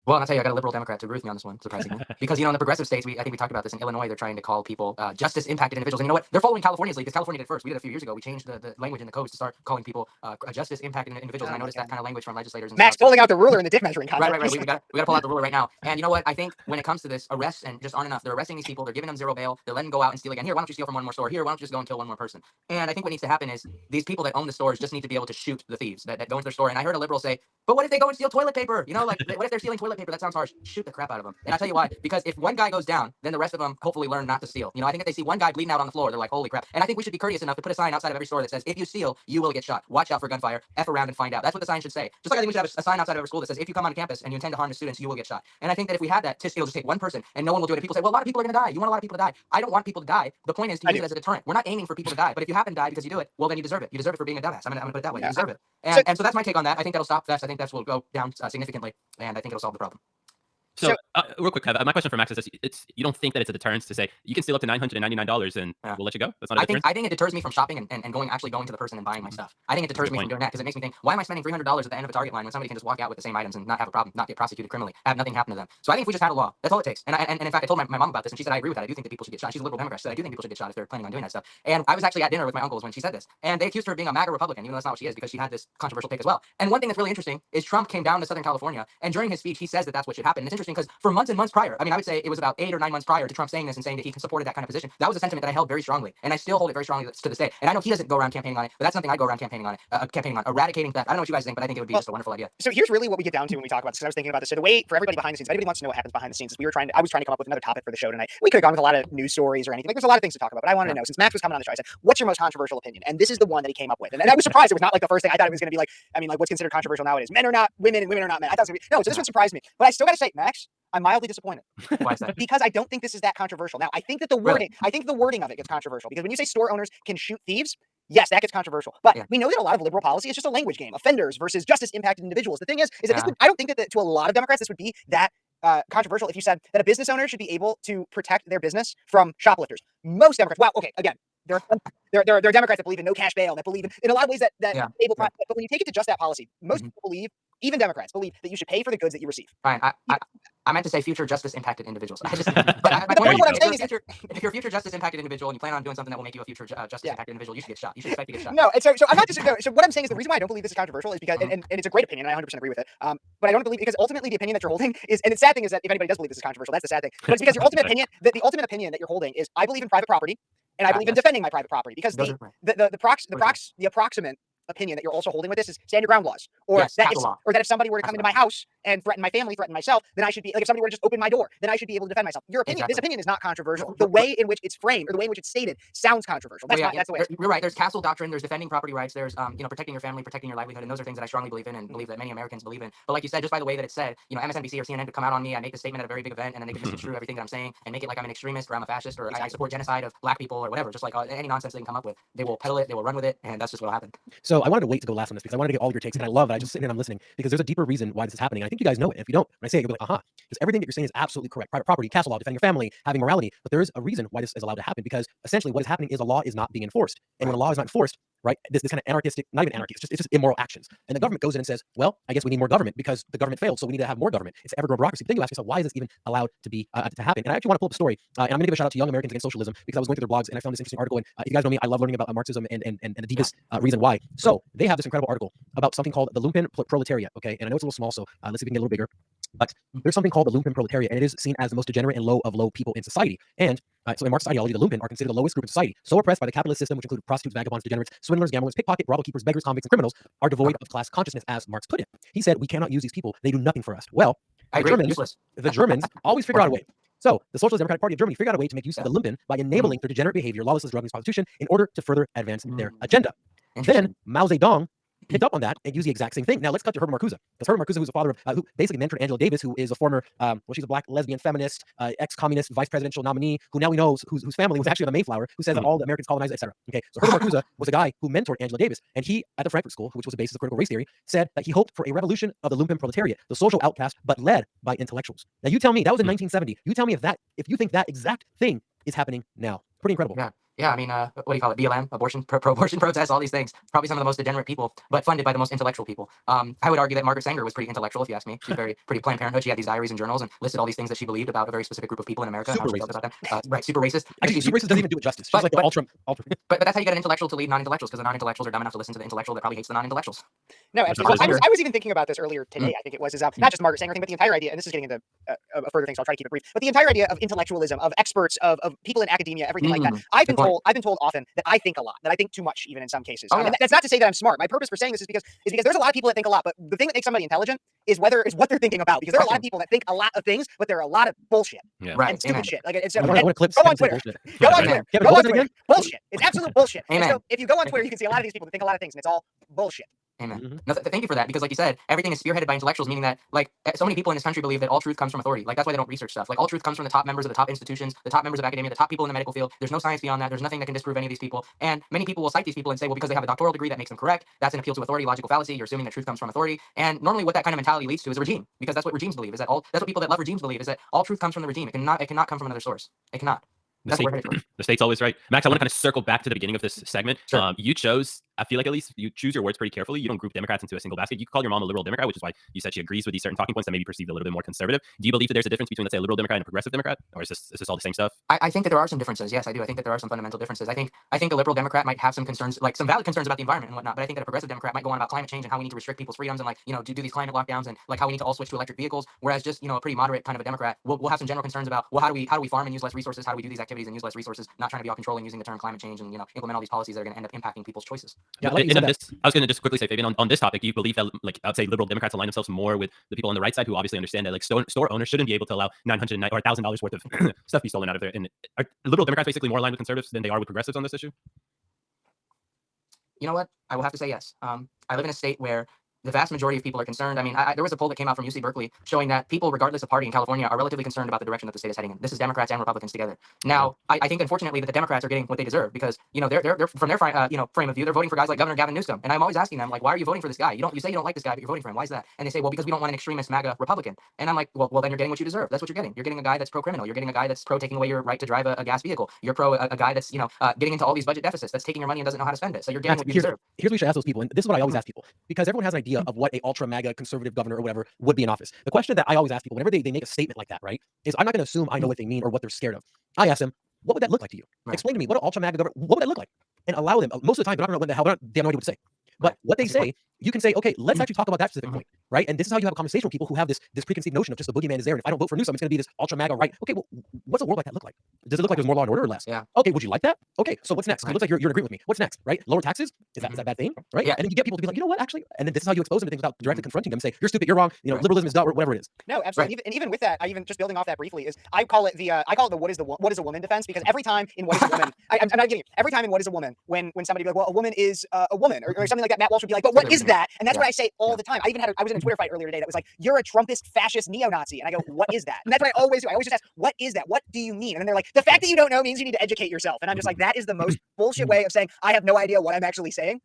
Well, and I'll tell you, I got a liberal Democrat to agree with me on this one, surprisingly. Because, in the progressive states, I think we talked about this in Illinois, they're trying to call people justice-impacted individuals. And you know what? They're following California's lead, because California did it first. We did it a few years ago. We changed the language in the codes to start calling people justice-impacted individuals. And I noticed that kind of language from legislators. And Max pulling out the ruler in the dick measuring contest. Right. We got to pull out the ruler right now. And you know what? I think when it comes to this, arrests and just aren't enough. They're arresting these people. They're giving them zero bail. They're letting them go out and steal again. Here, why don't you steal from one more store? Here, why don't you just go and kill one more person? And I think what needs to happen is these people that own the stores just need to be able to shoot the thieves that go into their store. And I heard a liberal say, but what if they go and steal toilet paper? What if they're stealing toilet paper? That sounds harsh. Shoot the crap out of them. And I'll tell you why. Because if one guy goes down, then the rest of them hopefully learn not to steal. I think if they see one guy bleeding out on the floor, they're like, holy crap. And I think we should be courteous enough to put a sign outside of every store that says, if you steal, you will get shot. Watch out for gunfire. F around and find out. That's what the sign should say. Just like I think we should have a sign outside of every school that says, if you come on campus and you intend to harm the students, you will get shot. And I think that if we had that, it'll just take one person and no one will do it. And people say, well, a lot of people are going to die. You want a lot of people to die. I don't want people to die. The point is to use it as a deterrent. We're not aiming for people to die. But if you happen to die because you do it, well, then you deserve it. You deserve it for being a dumbass. I'm gonna put it that way. You deserve it. And so that's my take on that. I think that'll stop theft. I think theft will go down significantly. And I think it'll solve the problem. So, real quick, Kev, my question for Max is this: you don't think that it's a deterrence to say you can steal up to $999 and we'll let you go? That's not a deterrence? I think it deters me from shopping and actually going to the person and buying my stuff. I think it deters me from doing that because it makes me think, why am I spending $300 at the end of a Target line when somebody can just walk out with the same items and not have a problem, not get prosecuted criminally, have nothing happen to them? So I think if we just had a law, that's all it takes. And in fact, I told my mom about this, and she said, I agree with that. I do think that people should get shot. She's a liberal Democrat. She said, I do think people should get shot if they're planning on doing that stuff. And I was actually at dinner with my uncles when she said this, and they accused her of being a MAGA Republican, even though that's not what she is, because she had this controversial take as well. And one thing that's really interesting is Trump came down to Southern California, and during his speech, he says that that's what should happen. And it's interesting because for months and months prior, I would say it was about 8 or 9 months prior to Trump saying this and saying that he supported that kind of position. That was a sentiment that I held very strongly, and I still hold it very strongly to this day. And I know he doesn't go around campaigning on it, but that's something I go around campaigning on. Eradicating theft. I don't know what you guys think, but I think it would be just a wonderful idea. So here's really what we get down to when we talk about this. Because I was thinking about this. So the way for everybody behind the scenes, if anybody wants to know what happens behind the scenes, is I was trying to come up with another topic for the show tonight. We could have gone with a lot of news stories or anything. There's a lot of things to talk about, but I wanted to know, since Max was coming on the show, I said, what's your most controversial opinion? And this is the one that he came up with. And I was surprised it was not like the first thing. I thought it was going to be like what's considered controversial nowadays. Men are not women and women are not men. I thought it was going to be, no, so this one surprised me. But I still got to say, Max, I'm mildly disappointed. Why is that? Because I don't think this is that controversial. Now, I think that the wording of it gets controversial, because when you say store owners can shoot thieves, yes, that gets controversial. But we know that a lot of liberal policy is just a language game. Offenders versus justice-impacted individuals. The thing is that I don't think that to a lot of Democrats this would be that controversial if you said that a business owner should be able to protect their business from shoplifters. Most Democrats, again, there are Democrats that believe in no cash bail, that believe in a lot of ways that able but when you take it to just that policy, most people believe, even Democrats believe, that you should pay for the goods that you receive. Fine. I meant to say future justice-impacted individuals. My point what I'm saying is if you're a future justice-impacted individual and you plan on doing something that will make you a future justice-impacted individual, you should get shot. You should expect to get shot. No, and so I'm not just so what I'm saying is the reason why I don't believe this is controversial is because and it's a great opinion, and I 100% agree with it. But I don't believe, because ultimately the opinion that you're holding is, and the sad thing is that if anybody does believe this is controversial, that's the sad thing. But it's because your ultimate opinion, the ultimate opinion that you're holding is, I believe in private property, and I believe in defending my private property, because the approximate opinion that you're also holding with this is stand your ground laws, or that if somebody were to come into my house and threaten my family, threaten myself, then I should be, like, if somebody were to just open my door, then I should be able to defend myself. Your opinion, this opinion is not controversial. The way in which it's framed, or the way in which it's stated, sounds controversial. That's the way. You're right. There's castle doctrine. There's defending property rights. There's protecting your family, protecting your livelihood, and those are things that I strongly believe in and believe that many Americans believe in. But like you said, just by the way that it's said, MSNBC or CNN could come out on me. I make the statement at a very big event, and then they could misconstrue everything that I'm saying and make it like I'm an extremist or I'm a fascist or I support genocide of black people or whatever. Just like any nonsense they can come up with, they will peddle it, they will run with it, and that's just what'll happen. So I wanted to wait to go last on this because I wanted to get all of your takes, and I love that I just sit here and I'm listening, because there's a deeper reason why this is happening. And I think you guys know it. And if you don't, when I say it, you'll be like, because everything that you're saying is absolutely correct. Private property, castle law, defending your family, having morality. But there is a reason why this is allowed to happen, because essentially what is happening is a law is not being enforced. And when a law is not enforced, right, this kind of anarchistic, not even anarchy, it's just immoral actions. And the government goes in and says, well, I guess we need more government because the government failed, so we need to have more government. It's ever-growing bureaucracy. But then you ask yourself, why is this even allowed to be to happen? And I actually want to pull up a story, and I'm going to give a shout out to Young Americans Against Socialism, because I was going through their blogs and I found this interesting article. And if you guys know me, I love learning about Marxism and the deepest reason why. So they have this incredible article about something called the lumpen proletariat. Okay, and I know it's a little small, so let's see if we can get a little bigger. But there's something called the lumpen proletariat, and it is seen as the most degenerate and low of low people in society. And so in Marxist ideology, the lumpen are considered the lowest group in society, so oppressed by the capitalist system, which include prostitutes, vagabonds, degenerates, swindlers, gamblers, pickpocket, brothel keepers, beggars, convicts, and criminals, are devoid of class consciousness, as Marx put it. He said, we cannot use these people. They do nothing for us. Well, the Germans always figure out a way. So the Socialist Democratic Party of Germany figured out a way to make use of the lumpen by enabling their degenerate behavior, lawlessness, drug use, prostitution, in order to further advance their agenda. Then Mao Zedong picked up on that and used the exact same thing. Now let's cut to Herbert Marcuse. Because Herbert Marcuse, who's the father of, who basically mentored Angela Davis, who is a former, she's a black lesbian feminist, ex-communist vice presidential nominee, who now we know whose family was actually on the Mayflower, who says that all the Americans colonized, etc. Okay, so Herbert Marcuse was a guy who mentored Angela Davis, and he, at the Frankfurt School, which was the basis of critical race theory, said that he hoped for a revolution of the lumpen proletariat, the social outcast, but led by intellectuals. Now you tell me, that was in 1970. You tell me if you think that exact thing is happening now. Pretty incredible. Yeah. Yeah, I mean, what do you call it? BLM, abortion, pro-abortion protests, all these things. Probably some of the most degenerate people, but funded by the most intellectual people. I would argue that Margaret Sanger was pretty intellectual, if you ask me. She's pretty Planned Parenthood. She had these diaries and journals and listed all these things that she believed about a very specific group of people in America and how Super she felt racist. about them. Right, super racist. Actually, super racist doesn't even do it justice. She's like the ultra. But that's how you get an intellectual to lead non-intellectuals, because the non-intellectuals are dumb enough to listen to the intellectual that probably hates the non-intellectuals. No, That's absolutely. not Well, his I was even thinking about this earlier today. I think it was not just Margaret Sanger thing, but the entire idea. And this is getting into a further thing, so I'll try to keep it brief. But the entire idea of intellectualism, of experts, of people in academia, everything like that. I've been told often that I think a lot, that I think too much, even in some cases. And that's not to say that I'm smart. My purpose for saying this is because there's a lot of people that think a lot, but the thing that makes somebody intelligent is what they're thinking about. Because there are a lot of people that think a lot of things, but there are a lot of bullshit and stupid shit. Like it's I want to clip. go on Twitter. Go on Twitter. Kevin, Go what on was it Twitter. again? Bullshit. It's absolute bullshit. And Amen. so if you go on Twitter, you can see a lot of these people that think a lot of things, and it's all bullshit. Amen. No, thank you for that, because like you said, everything is spearheaded by intellectuals, meaning that like so many people in this country believe that all truth comes from authority. Like that's why they don't research stuff. Like all truth comes from the top members of the top institutions, the top members of academia, the top people in the medical field. There's no science beyond that. There's nothing that can disprove any of these people. And many people will cite these people and say, well, because they have a doctoral degree that makes them correct, that's an appeal to authority, logical fallacy. You're assuming that truth comes from authority. And normally what that kind of mentality leads to is a regime, because that's what regimes believe, is that that's what people that love regimes believe, is that all truth comes from the regime. It cannot come from another source. It cannot. The state's always right. Max, I want to kind of circle back to the beginning of this segment. Sure. You chose, I feel like at least you choose your words pretty carefully. You don't group Democrats into a single basket. You call your mom a liberal Democrat, which is why you said she agrees with these certain talking points that may be perceived a little bit more conservative. Do you believe that there's a difference between, let's say, a liberal Democrat and a progressive Democrat? Or is this all the same stuff? I think that there are some differences. Yes, I do. I think that there are some fundamental differences. I think a liberal Democrat might have some concerns, like some valid concerns about the environment and whatnot. But I think that a progressive Democrat might go on about climate change and how we need to restrict people's freedoms and like, do these climate lockdowns and like how we need to all switch to electric vehicles. Whereas just, a pretty moderate kind of a Democrat will have some general concerns about, well, how do we farm and use less resources? How do we do these activities and use less resources? Not trying to be all controlling using the term climate change and, implement all these policies that are going to end up impacting people's choices. Yeah, I was going to just quickly say, Fabian, on this topic, do you believe that, like, I would say liberal Democrats align themselves more with the people on the right side who obviously understand that, like, store owners shouldn't be able to allow $900 or $1,000 worth of stuff be stolen out of there? And are liberal Democrats basically more aligned with conservatives than they are with progressives on this issue? You know what? I will have to say yes. I live in a state where the vast majority of people are concerned. I mean, there was a poll that came out from UC Berkeley showing that people, regardless of party in California, are relatively concerned about the direction that the state is heading in. This is Democrats and Republicans together. Now, I think, unfortunately, that the Democrats are getting what they deserve because, they're from their frame of view, they're voting for guys like Governor Gavin Newsom. And I'm always asking them, like, why are you voting for this guy? You say you don't like this guy, but you're voting for him. Why is that? And they say, well, because we don't want an extremist MAGA Republican. And I'm like, well, then you're getting what you deserve. That's what you're getting. You're getting a guy that's pro-criminal. You're getting a guy that's pro taking away your right to drive a gas vehicle. You're pro a guy that's, getting into all these budget deficits, that's taking your money and doesn't know how to spend it. So you're getting what you deserve. Here's what we should ask those people, and this is what I always ask people, because everyone has an idea of what a ultra MAGA conservative governor or whatever would be in office. The question that I always ask people whenever they make a statement like that, right, is I'm not going to assume I know what they mean or what they're scared of. I ask them, what would that look like to you? Right. Explain to me what an ultra MAGA governor, what would that look like? And allow them, most of the time, they're not going to know what the hell, they have no idea what to say. But what they say, you can say, okay, let's actually talk about that specific point, right? And this is how you have a conversation with people who have this preconceived notion of just the boogeyman is there. And if I don't vote for Newsom, it's going to be this ultra MAGA, right? Okay, well, what's a world like that look like? Does it look like there's more law and order or less? Yeah. Okay, would you like that? Okay, so what's next? It looks like you're in agreement with me. What's next, right? Lower taxes? Is that a bad thing, right? Yeah. And then you get people to be like, you know what, actually? And then this is how you expose them to things without directly confronting them and say, you're stupid, you're wrong, liberalism is dumb, or whatever it is. No, absolutely. Right. Even with that, I even just building off that briefly is I call it the what is a woman defense, because every time in What is a Woman, I'm not kidding you, every time in What is a Woman, when somebody be like, well, a woman is a woman or something like that, Matt Walsh would be like, but what is that? And that's what I say all the time. I was in a Twitter fight earlier today that was like, you're a Trumpist, fascist, neo-Nazi. And I go, what is that? And that's what I always do. I always just ask, what is that? What do you mean? And then they're like, the fact that you don't know means you need to educate yourself. And I'm just like, that is the most bullshit way of saying, I have no idea what I'm actually saying.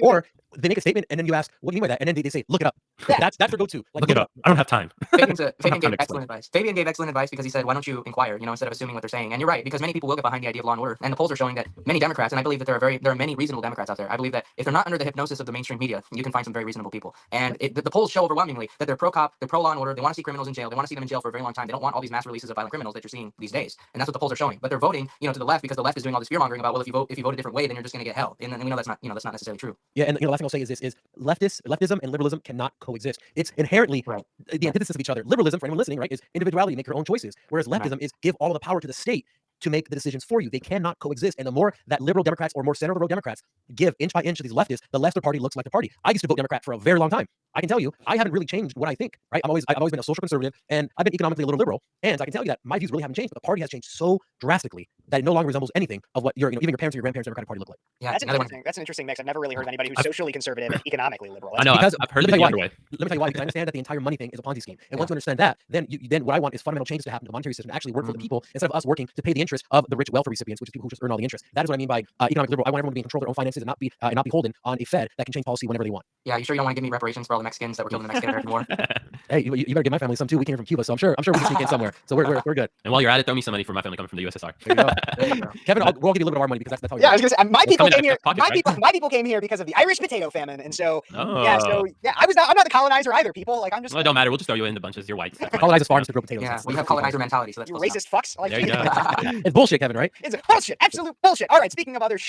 Or they make a statement and then you ask, what do you mean by that? And then they say, look it up. Yeah. That's their go-to. Like, look it up. I don't have time. Fabian gave excellent advice. Fabian gave excellent advice because he said, why don't you inquire, instead of assuming what they're saying. And you're right, because many people will get behind the idea of law and order. And the polls are showing that many Democrats, and I believe that there are many reasonable Democrats out there. I believe that if they're not under the hypnosis of the mainstream media, you can find some very reasonable people. And the polls show overwhelmingly that they're pro-cop, they're pro-law and order. They want to see criminals in jail. They want to see them in jail for a very long time. They don't want all these mass releases of violent criminals that you're seeing these days. And that's what the polls are showing. But they're voting, to the left, because the left is doing all this fear-mongering about, well, if you vote a different way, then you're just going to get hell. And we know that's not necessarily true. Yeah, and the last thing I'll say is this: leftism and liberalism cannot coexist. It's inherently the antithesis of each other. Liberalism, for anyone listening, right, is individuality, make your own choices. Whereas leftism is give all of the power to the state to make the decisions for you. They cannot coexist. And the more that liberal Democrats or more center of the road Democrats give inch by inch to these leftists, the less their party looks like the party. I used to vote Democrat for a very long time. I can tell you, I haven't really changed what I think, right? I've always been a social conservative, and I've been economically a little liberal. And I can tell you that my views really haven't changed, but the party has changed so drastically that it no longer resembles anything of what even your parents or your grandparents' Democratic Party look like. Yeah, that's an interesting mix. I've never really heard of anybody who's socially conservative and economically liberal. I know, because I've heard of it the other way. Let me tell you why, because I understand that the entire money thing is a Ponzi scheme. And once you understand that, then what I want is fundamental changes to happen to the monetary system to actually work for the people instead of us working to pay the interest of the rich welfare recipients, which is people who just earn all the interest. That is what I mean by economic liberal. I want everyone to be in control of their own finances and not be beholden on a Fed that can change policy whenever they want. Yeah, you sure you don't want to give me reparations for all the Mexicans that were killed in the Mexican-American War? Hey, you better give my family some too. We came from Cuba, so I'm sure we can sneak in somewhere. So we're good. And while you're at it, throw me some money for my family coming from the USSR. There you go. Kevin, we'll give you a little bit of our money because that's how. Yeah, I was gonna say my people coming out came of here. your pocket, My right? people came here because of the Irish potato famine, and so Oh. yeah, I'm not the colonizer either. People, like I'm just Well, it don't matter. We'll just throw you into bunches. You're white. Colonizers farms to grow potatoes. Yeah, That's- we have that's colonizer mentality, so that's you close enough. racist fucks. Like, There you go. It's bullshit, Kevin, right? it's bullshit, absolute bullshit. All right, speaking of other shit.